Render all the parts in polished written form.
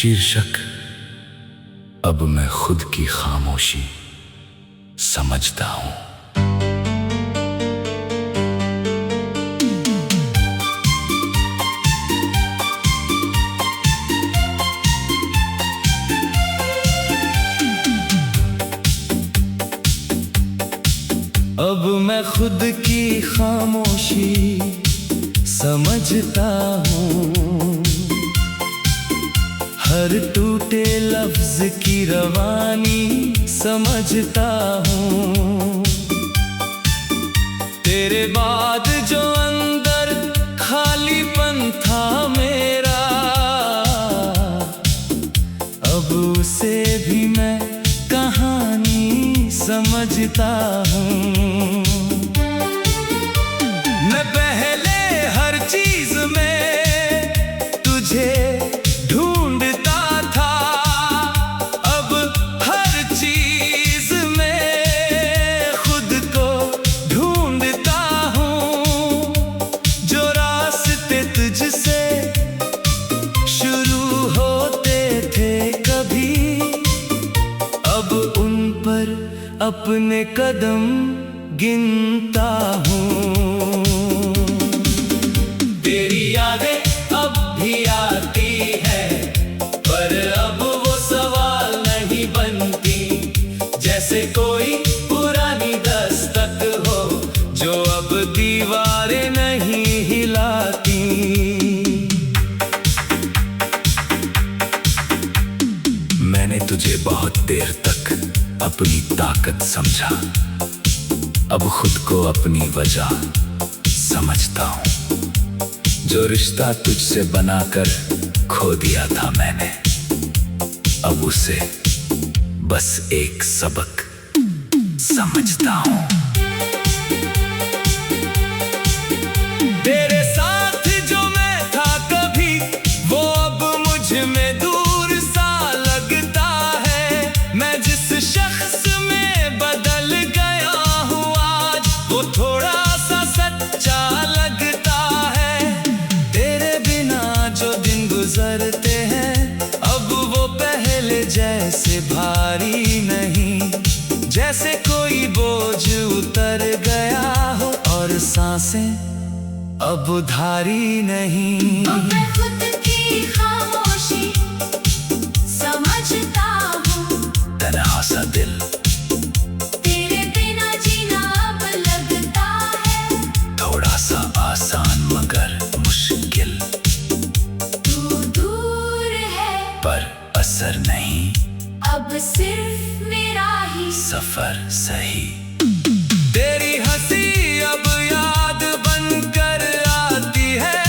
शीर्षक अब मैं खुद की खामोशी समझता हूं। अब मैं खुद की खामोशी समझता हूँ, हर टूटे लफ्ज की रवानी समझता हूँ। तेरे बाद जो अंदर खालीपन था मेरा, अब उसे भी मैं कहानी समझता हूँ। मैं पहले हर चीज में तुझे ढूंढता था, अब हर चीज में खुद को ढूंढता हूँ। जो रास्ते तुझसे शुरू होते थे कभी, अब उन पर अपने कदम गिनता हूँ। तेरी यादें अब भी आती है, पर अब वो सवाल नहीं बनती। जैसे कोई पुरानी दस्तक हो जो अब दीवारें नहीं हिलाती। मैंने तुझे बहुत देर तक अपनी ताकत समझा, अब खुद को अपनी वजह समझता हूँ। जो रिश्ता तुझसे बनाकर खो दिया था मैंने, अब उसे बस एक सबक समझता हूँ। तेरे साथ जो मैं था कभी, वो अब मुझ में दूर सा लगता है। मैं जिस शख्स में बदल गया हूँ आज, वो थोड़ा सा सच्चा लगता है। तेरे बिना जो दिन गुजरते हैं, अब वो पहले जैसे भारी नहीं। जैसे कोई बोझ उतर गया हो और सांसें अब उधारी नहीं। अब मैं खुद की खामोशी समझता हूँ, तन्हा सा दिल तेरे बिना जीना अब लगता है। थोड़ा सा आसान मगर मुश्किल, तू दूर है पर असर नहीं, अब सिर्फ मेरा ही सफर सही। तेरी हंसी अब याद बनकर आती है,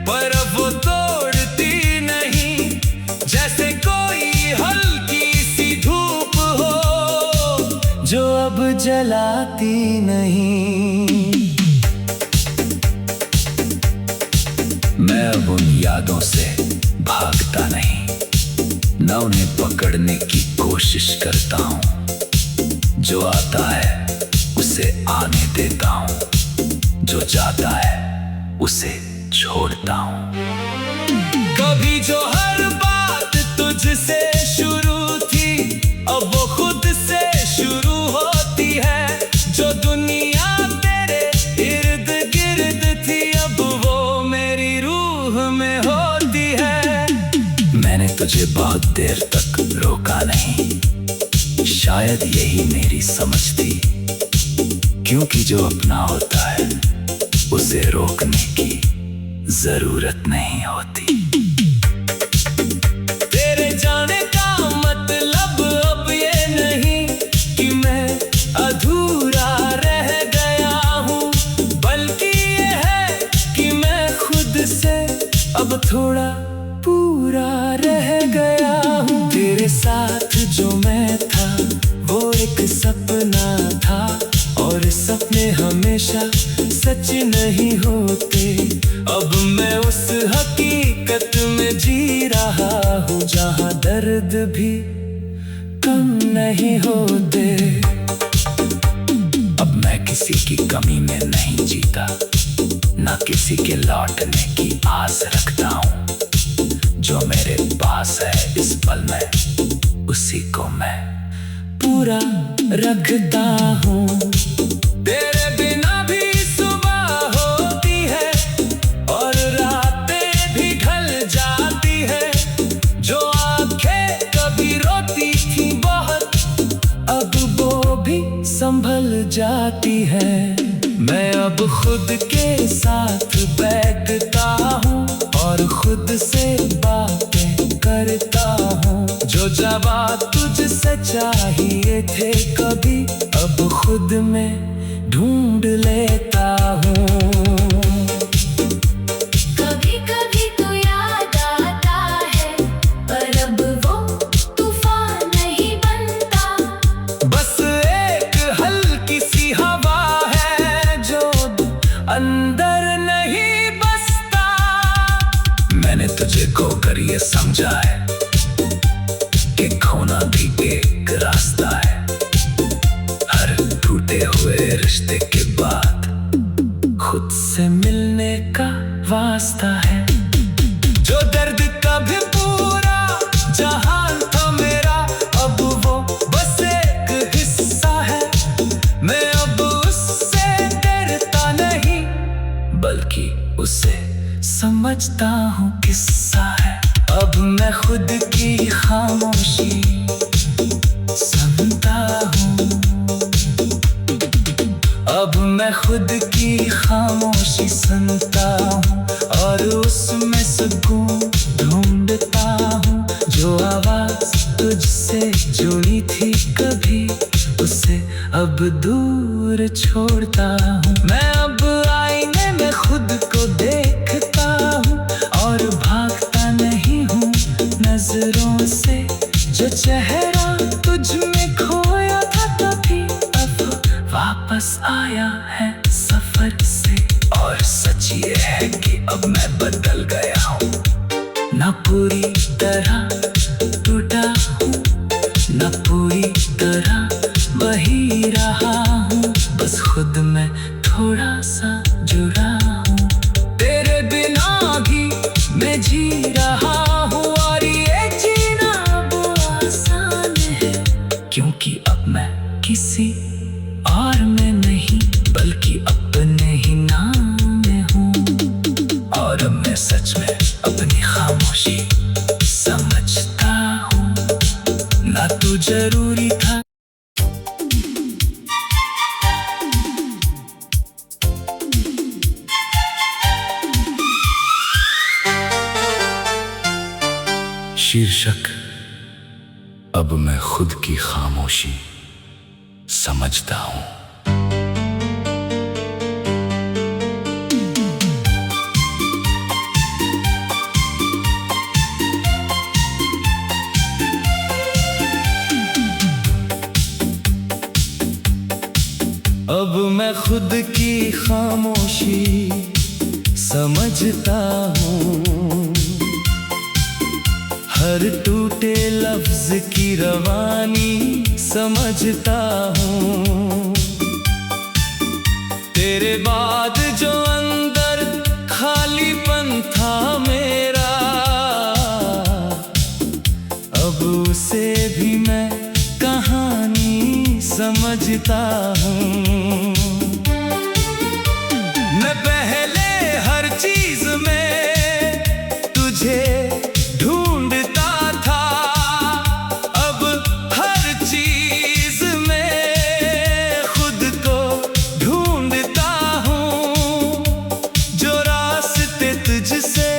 पर अब वो तोड़ती नहीं। जैसे कोई हल्की सी धूप हो जो अब जलाती नहीं। मैं अब उन यादों से भागता नहीं, न उन्हें पकड़ने की कोशिश करता हूँ। जो आता है उसे आने देता हूँ, जो जाता है उसे छोड़ता हूँ। कभी जो हर बात तुझसे शुरू थी, अब वो खुद से शुरू होती है। जो दुनिया तेरे इर्द गिर्द थी, अब वो मेरी रूह में होती है। मैंने तुझे बहुत देर तक रोका नहीं, शायद यही मेरी समझ थी। क्योंकि जो अपना होता है उसे रोकने की जरूरत नहीं होती। तेरे जाने का मतलब अब ये नहीं कि मैं अधूरा रह गया हूँ, बल्कि ये है कि मैं खुद से अब थोड़ा पूरा रह गया हूँ। तेरे साथ जो मैं था वो एक सपना था, और सपने हमेशा सच नहीं होते। अब मैं उस हकीकत में जी रहा हूँ जहाँ दर्द भी कम नहीं होते। अब मैं किसी की कमी में नहीं जीता, न किसी के लौटने की आस रखता हूँ। जो मेरे पास है इस पल में, उसी को मैं पूरा रखता हूँ। तेरे बिना भी सुबह होती है और रातें भी ढल जाती है। जो आंखें कभी रोती थी बहुत, अब वो भी संभल जाती है। मैं अब खुद के साथ बैठता हूँ और खुद से बातें करता हूँ। जो जवाब तुझसे चाहिए थे कभी, अब खुद में ढूंढ लेता हूँ। कभी कभी तो याद आता है, पर अब वो तूफान नहीं बनता। बस एक हल्की सी हवा है जो अंदर नहीं बसता। मैंने तुझे खोकर ये समझा है कि खोना भी एक रास्ता है। हर टूटे हुए रिश्ते के बाद खुद से मिलने का वास्ता है। जो दर्द कभी पूरा जहान था मेरा, अब वो बस एक हिस्सा है। मैं अब उससे डरता नहीं, बल्कि उसे समझता हूँ किस्सा है। अब मैं खुद की खामोशी सुनता हूँ। अब मैं खुद की खामोशी सुनता हूँ और उसमें सुकून ढूंढता हूँ। जो आवाज तुझसे जुड़ी थी कभी, उसे अब दूर छोड़ता हूँ। मैं अब आईने में खुद को देखता हूँ और भागता नहीं हूँ नजरों से। जो चेहरा तुझ में खोया था तभी, अब वापस आया है सफर से। और सच ये है कि अब मैं बदल गया हूँ। न पूरी तरह टूटा हूँ, न पूरी तरह बही रहा हूँ। बस खुद में थोड़ा सा जुड़ा हूँ। तेरे बिना भी मैं जी रहा हूँ और ये जीना अब आसान है। क्योंकि अब मैं किसी और में नहीं, बल्कि अपने ही नाम में हूँ। और अब मैं सच में अपनी खामोशी समझता हूँ ना तू जरूरी था। शीर्षक, अब मैं खुद की खामोशी समझता हूँ। अब मैं खुद की खामोशी समझता हूँ। हर टूटे लफ्ज की रवानी समझता हूँ। तेरे बाद जो अंदर खालीपन था मेरा, अब उसे भी मैं कहानी समझता हूँ। मैं पहले हर चीज में तुझे ढूंढता था, अब हर चीज में खुद को ढूंढता हूँ। जो रास्ते तुझसे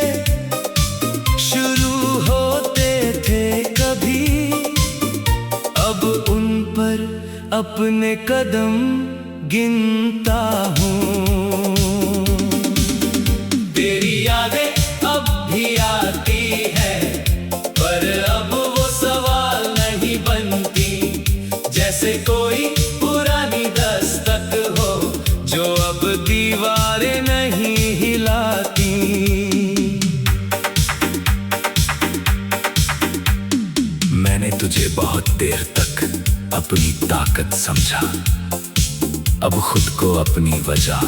शुरू होते थे कभी, अब उन पर अपने कदम गिनता हूँ। तेरी यादें अब भी आती है, पर अब वो सवाल नहीं बनती। जैसे कोई पुरानी दस्तक हो जो अब दीवारें नहीं हिलाती। मैंने तुझे बहुत देर तक अपनी ताकत समझा, अब खुद को अपनी वजह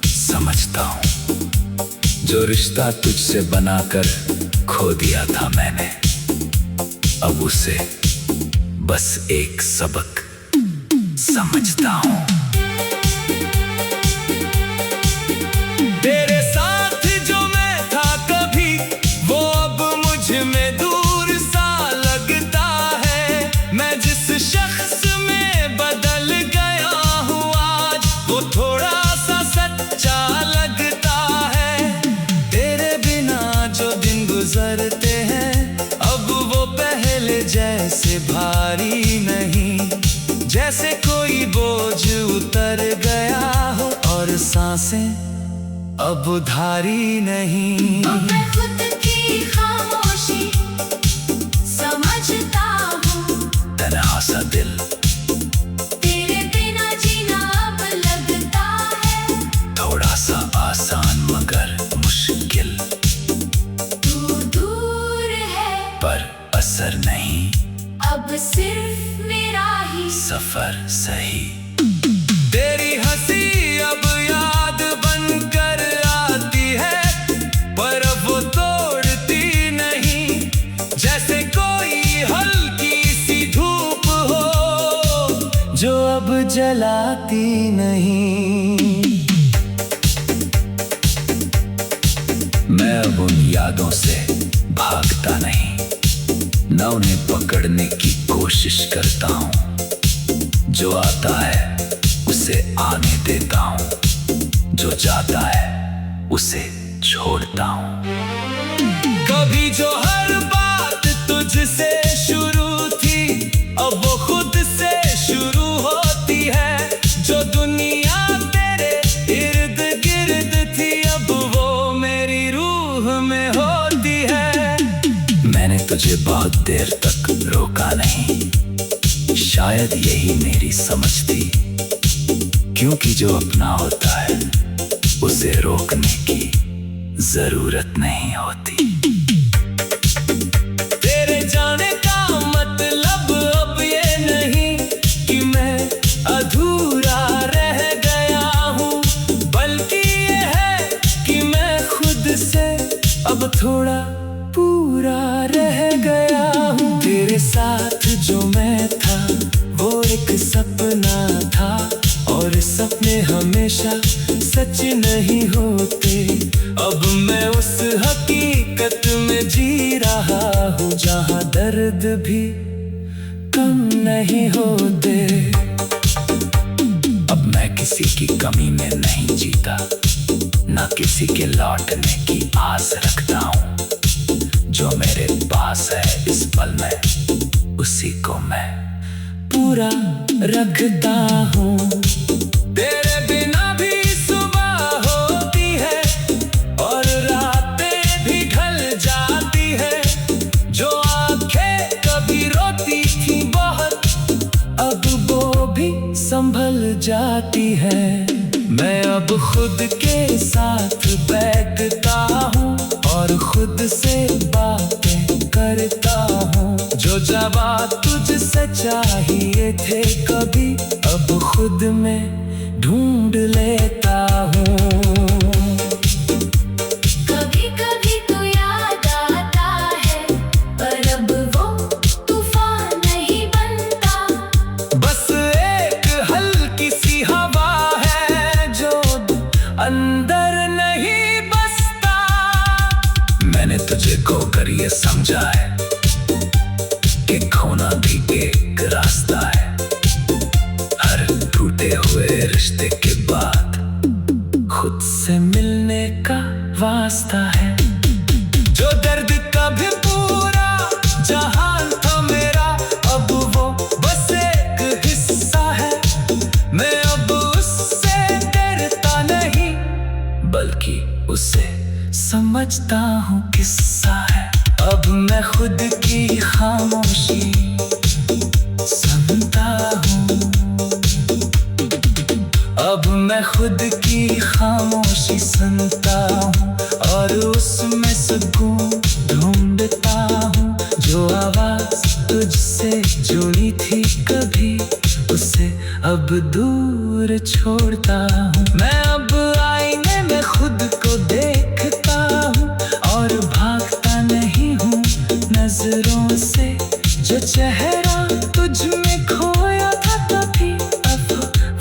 समझता हूँ। जो रिश्ता तुझसे बनाकर खो दिया था मैंने, अब उसे बस एक सबक समझता हूँ। तेरे साथ जो मैं था कभी, वो अब मुझ में दूर सा लगता है। मैं जिस शख्स में बदल गया हूँ आज, वो थोड़ा सा सच्चा लगता है। तेरे बिना जो दिन गुजरते हैं, अब वो पहले जैसे भारी नहीं, जैसे कोई बोझ उतर गया हो और सांसें अब उधारी नहीं। अब मैं खुद की खामोशी समझता हूँ, तन्हा सा दिल तेरे बिना जीना अब लगता है। थोड़ा सा आसान मगर मुश्किल, तू दूर है पर असर नहीं, अब सिर्फ मेरा ही सफर सही। तेरी हंसी अब याद बनकर आती है, पर अब वो तोड़ती नहीं, जैसे कोई हल्की सी धूप हो जो अब जलाती नहीं। मैं अब उन यादों से भागता नहीं, न उन्हें पकड़ने की कोशिश करता हूँ। जो आता है उसे आने देता हूँ, जो जाता है उसे छोड़ता हूँ। कभी जो हर बात तुझसे शुरू थी, अब वो खुद से शुरू होती है। जो दुनिया तेरे इर्द गिर्द थी, अब वो मेरी रूह में होती है। मैंने तुझे बहुत देर तक रोका नहीं, शायद यही मेरी समझ थी, क्योंकि जो अपना होता है उसे रोकने की जरूरत नहीं होती। तेरे जाने का मतलब अब ये नहीं कि मैं अधूरा रह गया हूँ, बल्कि ये है कि मैं खुद से अब थोड़ा पूरा रह गया हूँ। तेरे साथ जो मैं था, वो एक सपना था, और सपने हमेशा सच नहीं होते। अब मैं उस हकीकत में जी रहा हूँ, जहाँ दर्द भी कम नहीं होते। अब मैं किसी की कमी में नहीं जीता, न किसी के लौटने की आस रखता हूँ। जो मेरे पास है इस पल में, उसी को मैं पूरा रखता हूँ। तेरे बिना भी सुबह होती है और रातें भी ढल जाती है। जो आंखें कभी रोती थी बहुत, अब वो भी संभल जाती है। मैं अब खुद के साथ बैठता हूँ और खुद से बातें करता हूँ। जो जवाब तुझसे चाहिए थे कभी, अब खुद में ढूंढ लेता हूँ। कभी कभी तो याद आता है, पर अब वो तूफान नहीं बनता। बस एक हल्की सी हवा है जो अंदर नहीं बसता। मैंने तुझे खोकर ये समझा है कि खोना भी एक रास्ता है। हर टूटे हुए रिश्ते के बाद खुद से मिलने का वास्ता है। जो दर्द कभी पूरा जहान था मेरा, अब वो बस एक हिस्सा है। मैं अब उससे डरता नहीं, बल्कि उसे समझता हूँ किस्सा है। अब मैं खुद की खामोशी सुनता हूँ। अब मैं खुद की खामोशी सुनता हूँ और उसमें सुकून ढूंढता हूँ। जो आवाज तुझसे जुड़ी थी कभी, उसे अब दूर छोड़ता हूँ। मैं अब आईने में खुद को देखता हूँ और भागता नहीं, चेहरा तुझ में खोया था तभी अब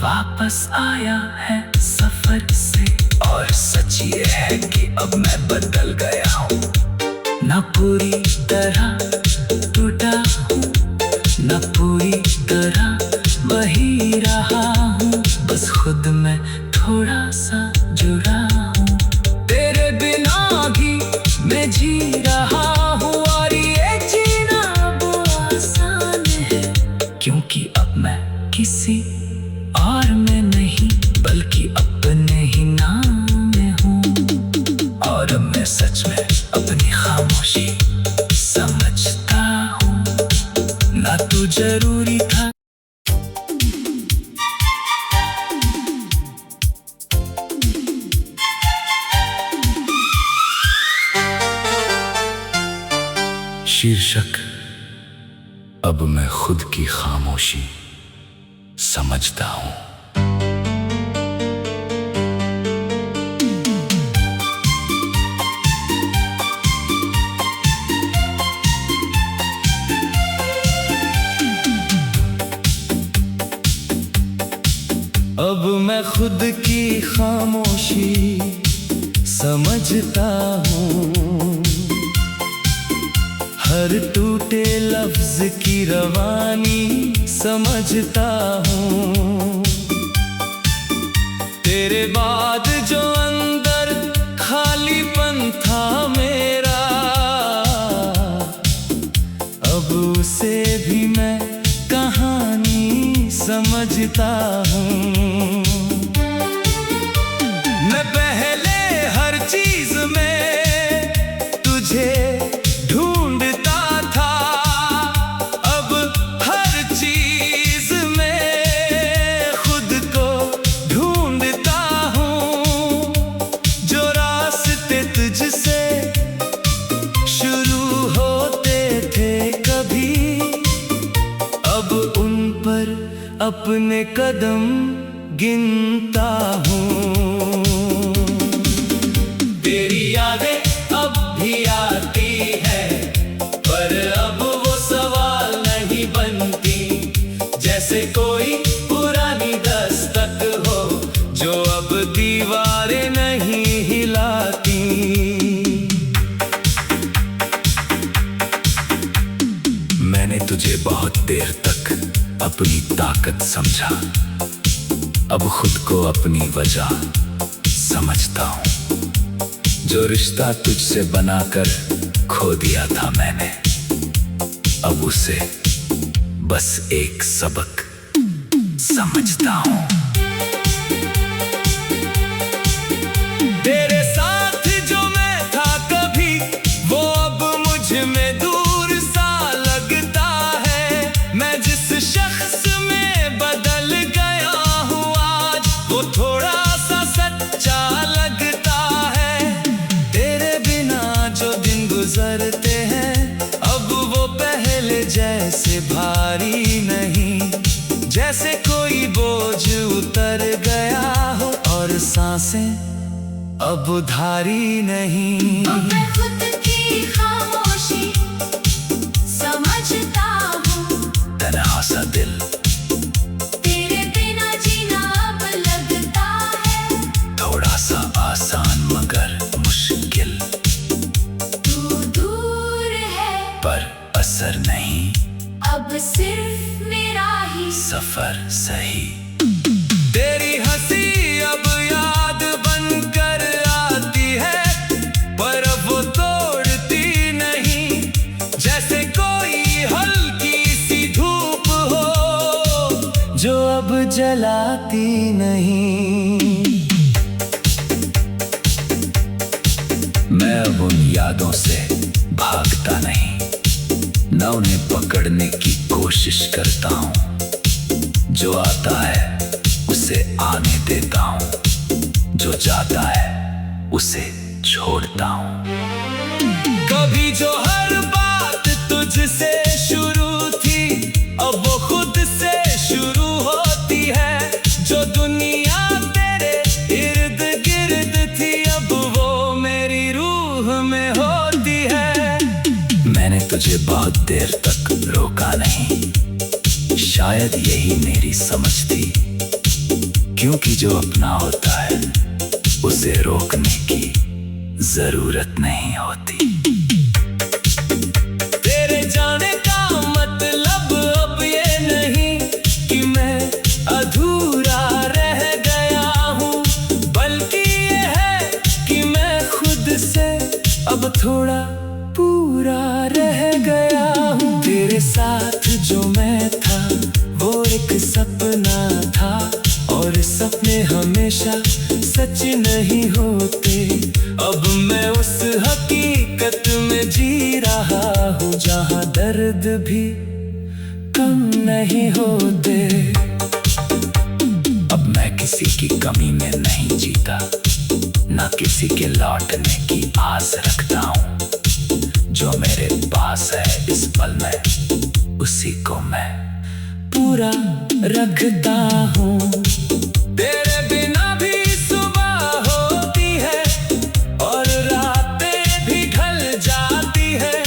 वापस आया है सफर से। और सच ये है कि अब मैं बदल गया हूँ। न पूरी तरह टूटा हूँ, न पूरी तरह वही रहा हूँ, बस खुद में थोड़ा सा जुड़ा हूँ। तेरे बिना भी मैं जी रहा हूँ और ये जीना अब आसान है, क्योंकि अब मैं किसी और में नहीं बल्कि अपने ही नाम में हूँ। और अब मैं सच में अपनी खामोशी समझता हूँ ना तू जरूरी था। शीर्षक अब मैं खुद की खामोशी समझता हूँ। अब मैं खुद की खामोशी समझता हूँ, हर टूटे लफ्ज की रवानी समझता हूँ। तेरे बाद जो अंदर खालीपन था मेरा, अब उसे भी मैं कहानी समझता हूँ। मैं पहले हर चीज में तुझे ढूंढता था, अब हर चीज में खुद को ढूंढता हूँ। जो रास्ते तुझसे शुरू होते थे कभी, अब उन पर अपने कदम गिनता हूँ। तेरी यादें अब भी आती है, पर अब वो सवाल नहीं बनती, जैसे कोई पुरानी दस्तक हो जो अब दीवारें नहीं हिलाती। मैंने तुझे बहुत देर तक अपनी ताकत समझा, अब खुद को अपनी वजह समझता हूँ। जो रिश्ता तुझसे बनाकर खो दिया था मैंने, अब उसे बस एक सबक समझता हूँ। तेरे साथ जो मैं था कभी, वो अब मुझ में दूर सा लगता है। मैं जिस शख्स में बदल गया हूँ आज, वो थोड़ा सा सच्चा लगता है। तेरे बिना जो दिन गुजरते हैं, अब वो पहले जैसे भारी नहीं, जैसे कोई बोझ उतर गया हो और सांसें अब उधारी नहीं। अब मैं खुद की खामोशी समझता हूँ, तन्हा सा दिल तेरे बिना जीना अब लगता है। थोड़ा सा आसान मगर मुश्किल, तू दूर है पर असर नहीं, अब सिर्फ मेरा ही सफर सही। तेरी हंसी अब याद बनकर आती है, पर अब वो तोड़ती नहीं, जैसे कोई हल्की सी धूप हो जो अब जलाती नहीं। मैं अब उन यादों से भागता नहीं, न उन्हें पकड़ने की कोशिश करता हूँ। जो आता है उसे आने देता हूँ, जो जाता है उसे छोड़ता हूँ। कभी जो हर बात तुझसे शुरू थी, अब वो खुद से शुरू होती है। जो दुनिया तेरे इर्द गिर्द थी, अब वो मेरी रूह में होती है। मैंने तुझे बहुत देर तक रोका नहीं, शायद यही मेरी समझ थी, क्योंकि जो अपना होता है उसे रोकने की जरूरत नहीं होती। तेरे जाने का मतलब अब ये नहीं कि मैं अधूरा रह गया हूँ, बल्कि ये है कि मैं खुद से अब थोड़ा पूरा रह गया हूँ। तेरे साथ जो मैं था वो एक सपना था, और सपने हमेशा सच नहीं होते। अब मैं उस हकीकत में जी रहा हूँ जहाँ दर्द भी कम नहीं होते। अब मैं किसी की कमी में नहीं जीता, ना किसी के लौटने की आस रखता हूँ। जो मेरे पास है इस पल में, उसी को मैं पूरा रखता हूँ। तेरे बिना भी सुबह होती है और रातें भी ढल जाती है।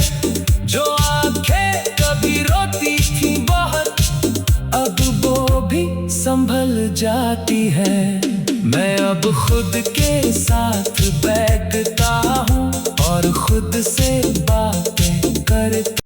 जो आंखें कभी रोती थी बहुत, अब वो भी संभल जाती है। मैं अब खुद के साथ बैठता हूँ और खुद से बातें करता